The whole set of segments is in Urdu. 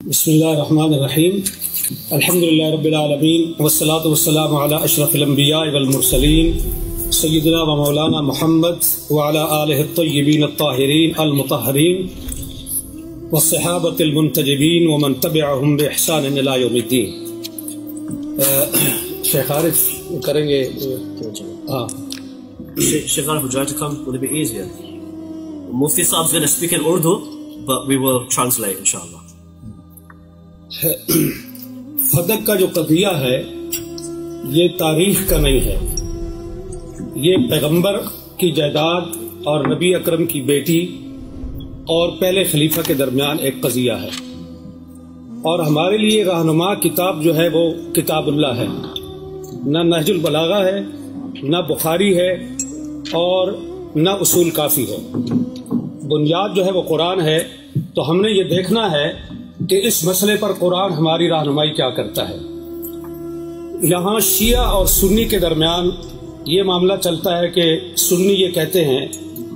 بسم اللہ الرحمن الرحیم الحمدللہ رب العالمین والصلاة والسلام علی اشرف الانبیاء والمرسلین سیدنا و مولانا محمد وعلی آلہ الطیبین الطاہرین المطہرین والصحابۃ المنتجبین ومن تبعہم بإحسان الی یوم الدین۔ شیخ عارف کریں گے؟ Sheikh Arif, would you like to come? Would it be easier? Mufti Saab is going to speak in Urdu, but we will translate, inshallah. فدق کا جو قضیہ ہے یہ تاریخ کا نہیں ہے، یہ پیغمبر کی جائیداد اور نبی اکرم کی بیٹی اور پہلے خلیفہ کے درمیان ایک قضیہ ہے، اور ہمارے لیے رہنما کتاب جو ہے وہ کتاب اللہ ہے، نہ نہج البلاغہ ہے، نہ بخاری ہے اور نہ اصول کافی ہے۔ بنیاد جو ہے وہ قرآن ہے، تو ہم نے یہ دیکھنا ہے کہ اس مسئلے پر قرآن ہماری رہنمائی کیا کرتا ہے۔ یہاں شیعہ اور سنی کے درمیان یہ معاملہ چلتا ہے کہ سنی یہ کہتے ہیں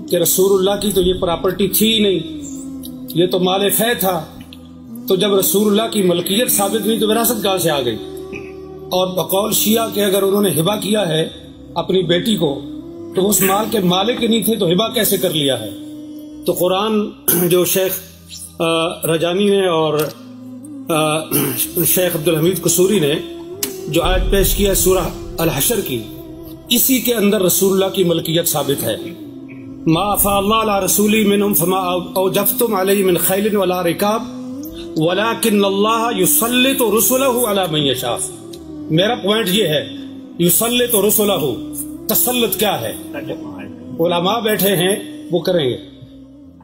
کہ رسول اللہ کی تو یہ پراپرٹی تھی ہی نہیں، یہ تو مال فے تھا، تو جب رسول اللہ کی ملکیت ثابت نہیں تو وراثت کہاں سے آ گئی؟ اور بقول شیعہ کہ اگر انہوں نے ہبہ کیا ہے اپنی بیٹی کو تو اس مال کے مالک نہیں تھے تو ہبہ کیسے کر لیا ہے؟ تو قرآن جو شیخ رجانی نے اور شیخ عبدالحمید قصوری نے جو آیت پیش کی ہے سورہ الحشر کی، اسی کے اندر رسول اللہ کی ملکیت ثابت ہے۔ ما افاء اللہ علی رسولی منہم فما اوجفتم علیہ من خیل ولا رکاب ولکن اللہ یسلط رسلہ علی من یشاء۔ میرا پوائنٹ یہ ہے، یسلط رسلہ، تسلط کیا ہے؟ علماء بیٹھے ہیں وہ کریں گے،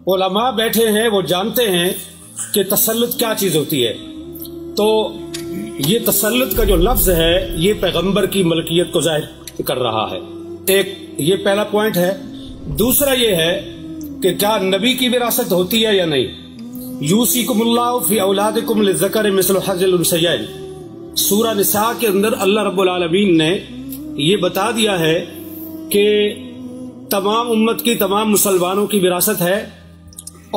علماء بیٹھے ہیں وہ جانتے ہیں کہ تسلط کیا چیز ہوتی ہے۔ تو یہ تسلط کا جو لفظ ہے یہ پیغمبر کی ملکیت کو ظاہر کر رہا ہے، ایک یہ پہلا پوائنٹ ہے۔ دوسرا یہ ہے کہ کیا نبی کی وراثت ہوتی ہے یا نہیں؟ یوصیکم اللہ فی اولادکم للذکر مثل حظ الانثیین، سورہ نساء کے اندر اللہ رب العالمین نے یہ بتا دیا ہے کہ تمام امت کی، تمام مسلمانوں کی وراثت ہے،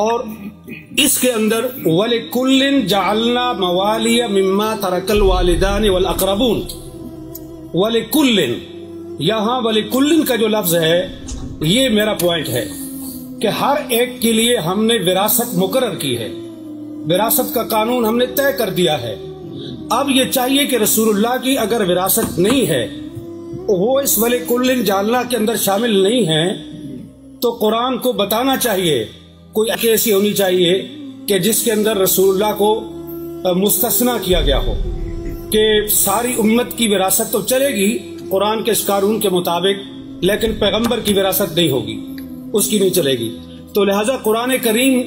اور اس کے اندر وَلِكُلٍّ جَعَلْنَا مَوَالِيَ مِمَّا تَرَكَ الْوَالِدَانِ وَالْأَقْرَبُونَ۔ وَلِكُلٍّ، یہاں وَلِكُلٍّ کا جو لفظ ہے یہ میرا پوائنٹ ہے کہ ہر ایک کے لیے ہم نے وراثت مقرر کی ہے، وراثت کا قانون ہم نے طے کر دیا ہے۔ اب یہ چاہیے کہ رسول اللہ کی اگر وراثت نہیں ہے، وہ اس وَلِكُلٍّ جَعَلْنَا کے اندر شامل نہیں ہے، تو قرآن کو بتانا چاہیے، کوئی ایسی ہونی چاہیے کہ جس کے اندر رسول اللہ کو مستثنا کیا گیا ہو کہ ساری امت کی وراثت تو چلے گی قرآن کے اس قانون کے مطابق، لیکن پیغمبر کی وراثت نہیں ہوگی، اس کی نہیں چلے گی۔ تو لہذا قرآن کریم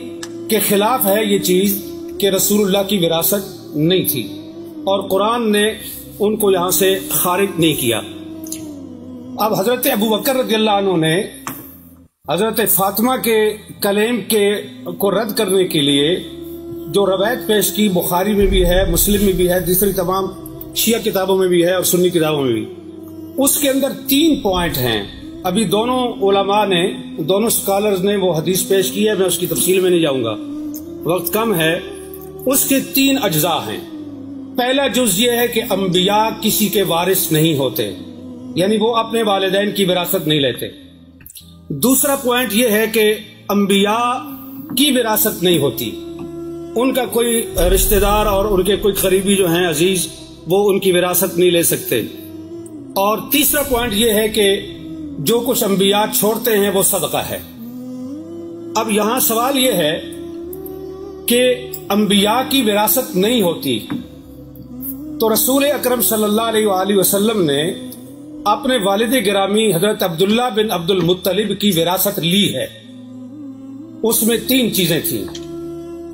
کے خلاف ہے یہ چیز کہ رسول اللہ کی وراثت نہیں تھی، اور قرآن نے ان کو یہاں سے خارج نہیں کیا۔ اب حضرت ابو بکر رضی اللہ عنہ نے حضرت فاطمہ کے کلیم کو رد کرنے کے لیے جو روایت پیش کی، بخاری میں بھی ہے، مسلم میں بھی ہے، دوسری تمام شیعہ کتابوں میں بھی ہے اور سنی کتابوں میں بھی، اس کے اندر 3 پوائنٹ ہیں۔ ابھی دونوں علماء نے، دونوں سکالرز نے وہ حدیث پیش کی ہے، میں اس کی تفصیل میں نہیں جاؤں گا، وقت کم ہے۔ اس کے 3 اجزاء ہیں۔ پہلا جز یہ ہے کہ انبیاء کسی کے وارث نہیں ہوتے، یعنی وہ اپنے والدین کی وراثت نہیں لیتے۔ دوسرا پوائنٹ یہ ہے کہ انبیاء کی وراثت نہیں ہوتی، ان کا کوئی رشتہ دار اور ان کے کوئی قریبی جو ہیں عزیز، وہ ان کی وراثت نہیں لے سکتے۔ اور تیسرا پوائنٹ یہ ہے کہ جو کچھ انبیاء چھوڑتے ہیں وہ صدقہ ہے۔ اب یہاں سوال یہ ہے کہ انبیاء کی وراثت نہیں ہوتی، تو رسول اکرم صلی اللہ علیہ وآلہ وسلم نے اپنے والد گرامی حضرت عبداللہ بن عبد المطلب کی وراثت لی ہے۔ اس میں 3 چیزیں تھیں،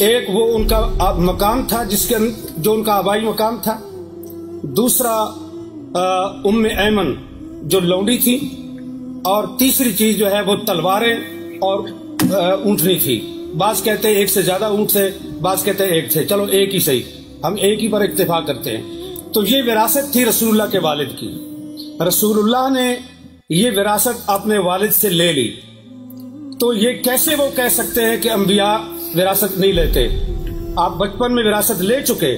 ایک وہ ان کا مقام تھا جو ان کا آبائی مقام تھا، دوسرا ام ایمن جو لونڈی تھی، اور تیسری چیز جو ہے وہ تلواریں اور اونٹنی تھی۔ بعض کہتے ہیں ایک سے زیادہ اونٹ تھے، بعض کہتے ہیں ایک تھے، چلو ایک ہی صحیح، ہم ایک ہی پر اتفاق کرتے ہیں۔ تو یہ وراثت تھی رسول اللہ کے والد کی۔ رسول اللہ نے یہ وراثت اپنے والد سے لے لی، تو یہ کیسے وہ کہہ سکتے ہیں کہ انبیاء وراثت نہیں لیتے؟ آپ بچپن میں وراثت لے چکے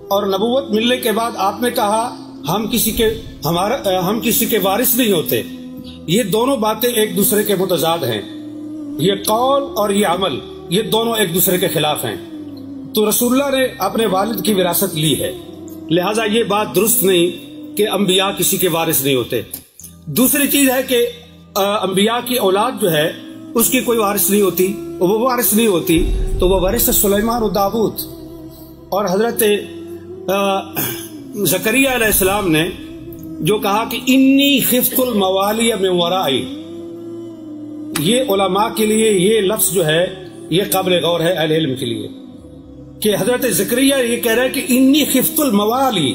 اور نبوت ملنے کے بعد آپ نے کہا ہم کسی کے وارث نہیں ہوتے. یہ دونوں باتیں ایک دوسرے کے متضاد ہیں. یہ قول اور یہ عمل یہ دونوں ایک دوسرے کے خلاف ہیں. تو رسول اللہ نے اپنے والد کی وراثت لی ہے، لہٰذا یہ بات درست نہیں کہ انبیاء کسی کے وارث نہیں ہوتے. دوسری چیز ہے کہ انبیاء کی اولاد جو ہے اس کی کوئی وارث نہیں ہوتی، وہ وارث نہیں ہوتی تو وہ وارث سلیمان و داؤد. اور حضرت زکریا علیہ السلام نے جو کہا کہ انی خفت الموالی من ورائی، یہ علماء کے لیے یہ لفظ جو ہے یہ قابل غور ہے اہل علم کے لیے، کہ حضرت زکریا یہ کہہ رہے کہ انی خفت الموالی،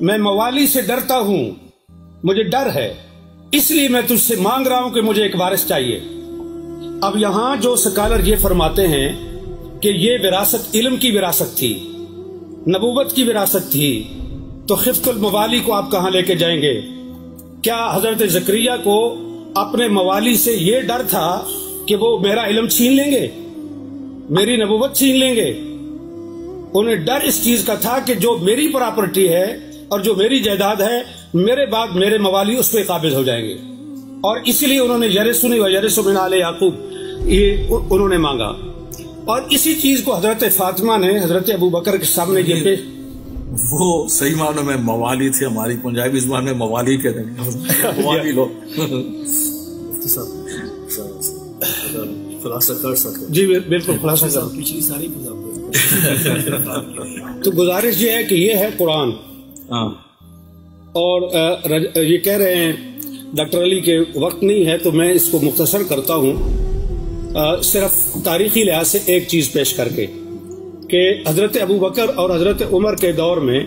میں موالی سے ڈرتا ہوں، مجھے ڈر ہے، اس لیے میں تجھ سے مانگ رہا ہوں کہ مجھے ایک وارث چاہیے. اب یہاں جو سکالر یہ فرماتے ہیں کہ یہ وراثت علم کی وراثت تھی، نبوت کی وراثت تھی، تو خفت الموالی کو آپ کہاں لے کے جائیں گے؟ کیا حضرت زکریا کو اپنے موالی سے یہ ڈر تھا کہ وہ میرا علم چھین لیں گے، میری نبوت چھین لیں گے؟ انہیں ڈر اس چیز کا تھا کہ جو میری پراپرٹی ہے اور جو میری جائیداد ہے میرے بعد میرے موالی اس پہ قابض ہو جائیں گے، اور اسی لیے انہوں نے یرثنی و یرث من آل یعقوب یہ انہوں نے مانگا. اور اسی چیز کو حضرت فاطمہ نے حضرت ابوبکر کے سامنے یہ پیش، وہ صحیح معنوں میں موالی تھے، ہماری پنجابی زبان میں موالی کہتے ہیں، موالی لو. خلاصہ کر سکتے؟ جی بالکل خلاصہ کر. پچھلی ساری تو گزارش یہ ہے کہ یہ ہے قرآن، اور یہ کہہ رہے ہیں ڈاکٹر علی کے وقت نہیں ہے تو میں اس کو مختصر کرتا ہوں صرف تاریخی لحاظ سے ایک چیز پیش کر کے، کہ حضرت ابوبکر اور حضرت عمر کے دور میں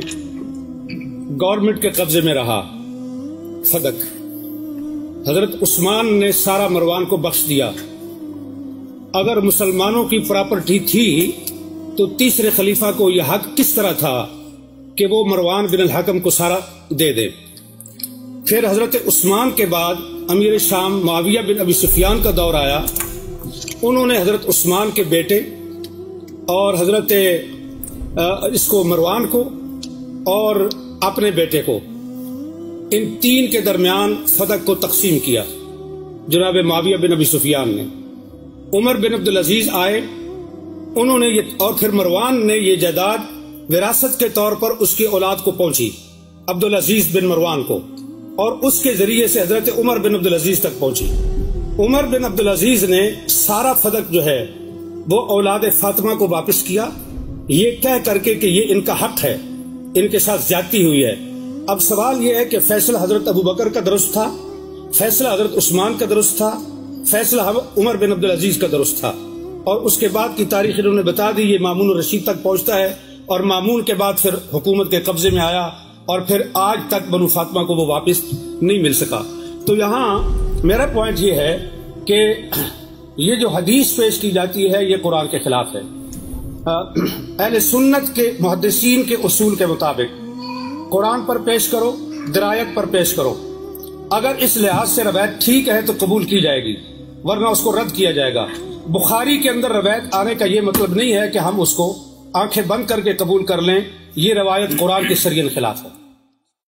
گورنمنٹ کے قبضے میں رہا فدق. حضرت عثمان نے سارا مروان کو بخش دیا. اگر مسلمانوں کی پراپرٹی تھی تو تیسرے خلیفہ کو یہ حق کس طرح تھا کہ وہ مروان بن الحکم کو سارا دے دے؟ پھر حضرت عثمان کے بعد امیر شام معاویہ بن ابی سفیان کا دور آیا. انہوں نے حضرت عثمان کے بیٹے اور حضرت اس کو مروان کو اور اپنے بیٹے کو، ان تین کے درمیان فدق کو تقسیم کیا جناب معاویہ بن ابی سفیان نے. عمر بن عبدالعزیز آئے، انہوں نے یہ، اور پھر مروان نے یہ جائیداد وراثت کے طور پر اس کی اولاد کو پہنچی عبدالعزیز بن مروان کو، اور اس کے ذریعے سے حضرت عمر بن عبدالعزیز تک پہنچی. عمر بن عبدالعزیز نے سارا فدق جو ہے وہ اولاد فاطمہ کو واپس کیا، یہ کہہ کر کے کہ یہ ان کا حق ہے، ان کے ساتھ زیادتی ہوئی ہے. اب سوال یہ ہے کہ فیصلہ حضرت ابوبکر کا درست تھا، فیصلہ حضرت عثمان کا درست تھا، فیصلہ عمر بن عبدالعزیز کا درست تھا، اور اس کے بعد کی تاریخ انہوں نے بتا دی. یہ مامون الرشید تک پہنچتا ہے، اور مامون کے بعد پھر حکومت کے قبضے میں آیا، اور پھر آج تک بنو فاطمہ کو وہ واپس نہیں مل سکا. تو یہاں میرا پوائنٹ یہ ہے کہ یہ جو حدیث پیش کی جاتی ہے یہ قرآن کے خلاف ہے. اہل سنت کے محدثین کے اصول کے مطابق قرآن پر پیش کرو، درایت پر پیش کرو. اگر اس لحاظ سے روایت ٹھیک ہے تو قبول کی جائے گی، ورنہ اس کو رد کیا جائے گا. بخاری کے اندر روایت آنے کا یہ مطلب نہیں ہے کہ ہم اس کو آنکھیں بند کر کے قبول کر لیں. یہ روایت قرآن کے سریعن خلاف ہے.